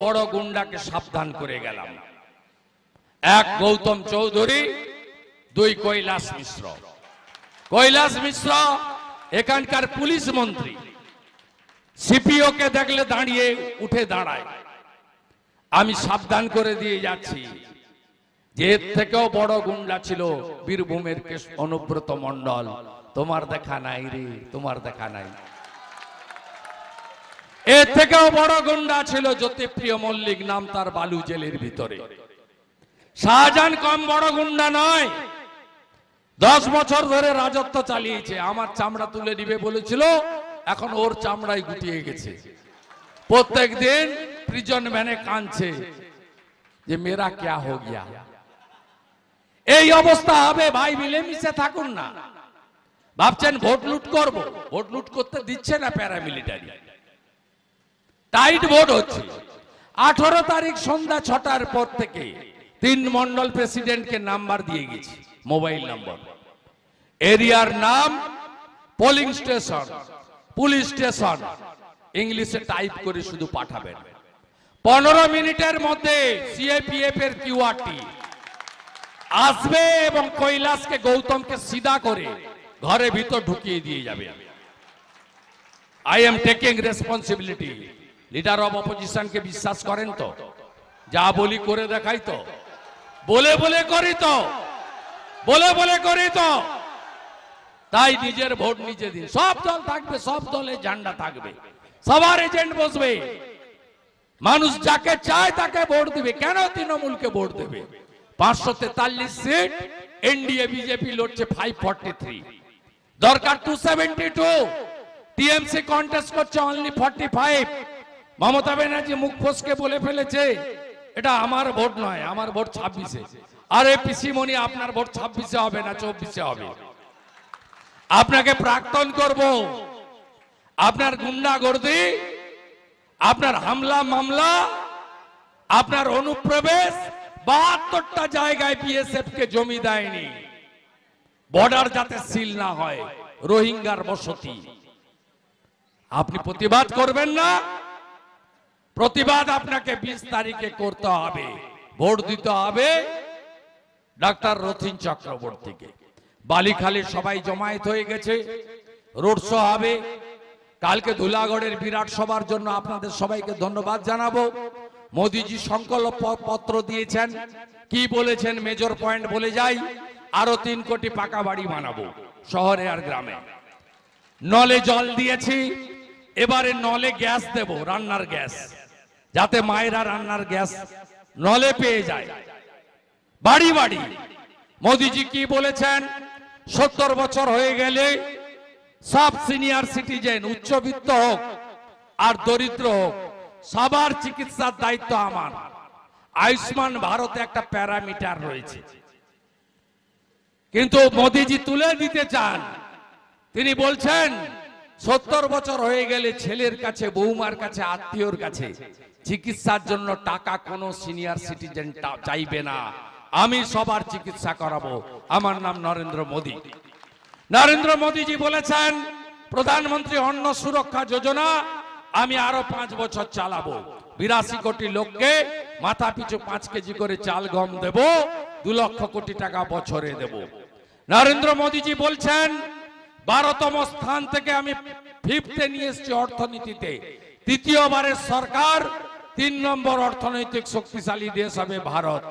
বড় গুন্ডাকে সাবধান করে গেলাম। এক গৌতম চৌধুরী, দুই কৈলাস মিশ্র। কৈলাস মিশ্র এখানকার পুলিশ মন্ত্রী, সিপিও কে দেখলে দাঁড়িয়ে উঠে দাঁড়ায়। আমি সাবধান করে দিয়ে যাচ্ছি যে এর থেকেও বড় গুন্ডা ছিল বীরভূমের অনুব্রত মণ্ডল। তোমার দেখা নাই রে, তোমার দেখা নাই। এর থেকেও বড় গুন্ডা ছিল জ্যোতিপ্রিয় মল্লিক, নাম তার, বালু জেলের ভিতরে। শাহজাহান কম বড় গুন্ডা নয়, 10 বছর ধরে রাজত্ব চালিয়েছে। আমার চামড়া তুলে দিবে বলেছিল, এখন ওর চামড়াই গুটিয়ে গেছে। প্রত্যেক দিন প্রিজন ভ্যানে কাঁদছে যে মেরা ক্যা হো গিয়া। এই অবস্থা হবে ভাই, মিলেমিশে থাকুন না। ভাবছেন ভোট লুট করব, ভোট লুট করতে দিচ্ছে না প্যারামিলিটারি, টাইট ভোট হচ্ছে। 18 তারিখ সন্ধ্যা 6টার পর থেকে 3 মন্ডল প্রেসিডেন্টকে নাম্বার দিয়ে গেছি, মোবাইল নাম্বার, এরিয়ার নাম, পোলিং স্টেশন, পুলিশ স্টেশন, ইংলিশে টাইপ করে শুধু পাঠাবেন। 15 মিনিটের মধ্যে সিএপিএফ এর কিউআরটি আসবে এবং কৈলাসকে, গৌতমকে সিধা করে ঘরের ভিতর ঢুকিয়ে দিয়ে যাবে। I am taking responsibility. Leader of অপোজিশনকে বিশ্বাস করেন তো? যা বলি করে দেখাই তো, বলে বলে করি তো, বলে বলে করি তো। তাই নিজের ভোট নিজে দিন। সব দল থাকবে, সব দলে ঝান্ডা থাকবে, সবার এজেন্ট বসবে। মানুষ যাকে চায় তাকে ভোট দিবে। কেন তৃণমূলকে ভোট দেবে? 543 সিট, এনডিএ বিজেপি লড়ছে 543, দরকার 272। টিএমসি কন্টেস্ট করছে অনলি 45। মমতা ব্যানার্জি মুখ ফসকে বলে ফেলেছে এটা আমার ভোট নয়, আমার ভোট 26-এ। আরে পিসিমণি, আপনার ভোট 26-এ হবে না, 24-এ হবে। আপনাকে প্রাক্তন করব। আপনার গুন্ডাগর্দি, আপনার হামলা মামলা, আপনার অনুপ্রবেশ, 72টা জায়গায় বিএসএফ কে জমি দেয়নি, বর্ডার যাতে সিল না হয়, রোহিঙ্গার বসতি। আপনি প্রতিবাদ করবেন না? প্রতিবাদ আপনাকে 20 তারিখে করতে হবে। ভোট দিতে হবে ডাক্তার রথিন চক্রবর্তীকে। বালিখালী সবাই জমায়েত হয়ে গেছে, রোড শো হবে কালকে ধুলাগড়ের বিরাট সভার জন্য। আপনাদের সবাইকে ধন্যবাদ জানাবো। মোদিজি সংকল্প পত্র দিয়েছেন, কি বলেছেন মেজর পয়েন্ট বলে যাই। আরো 3 কোটি পাকা বাড়ি বানাবো শহরে আর গ্রামে। নলে জল দিয়েছি, এবারে নলে গ্যাস দেব, রান্নার গ্যাস, যাতে মায়েরা রান্নার গ্যাস নলে পেয়ে যায় বাড়ি বাড়ি। মোদিজি কি বলেছেন? 70 বছর হয়ে গেলে সব সিনিয়র সিটিজেন, উচ্চবিত্ত হোক আর দরিদ্র হোক, সবার চিকিৎসার দায়িত্ব আমার। আয়ুষ্মান ভারতে একটা প্যারামিটার রয়েছে, কিন্তু মোদিজি তুলে দিতে চান। তিনি বলছেন 70 বছর হয়ে গেলে ছেলের কাছে, বৌমার কাছে, আত্মীয়র কাছে চিকিৎসার জন্য টাকা কোনো সিনিয়র সিটিজেন চাইবে না। আমি সবার চিকিৎসা করাবো। আমার নাম নরেন্দ্র মোদী। নরেন্দ্র মোদীজি বলেছেন প্রধানমন্ত্রী অন্ন সুরক্ষা যোজনা আমি আরো 5 বছর চালাবো। 82 কোটি লোককে মাথা পিছু 5 কেজি করে চাল গম দেব, 2 লক্ষ কোটি টাকা বছরে দেব। নরেন্দ্র মোদীজি বলছেন 12তম স্থান থেকে আমি 5th নিয়ে এসেছি অর্থনীতিতে। তৃতীয়বারের সরকার 3 নম্বর অর্থনৈতিক শক্তিশালী দেশ হবে ভারত।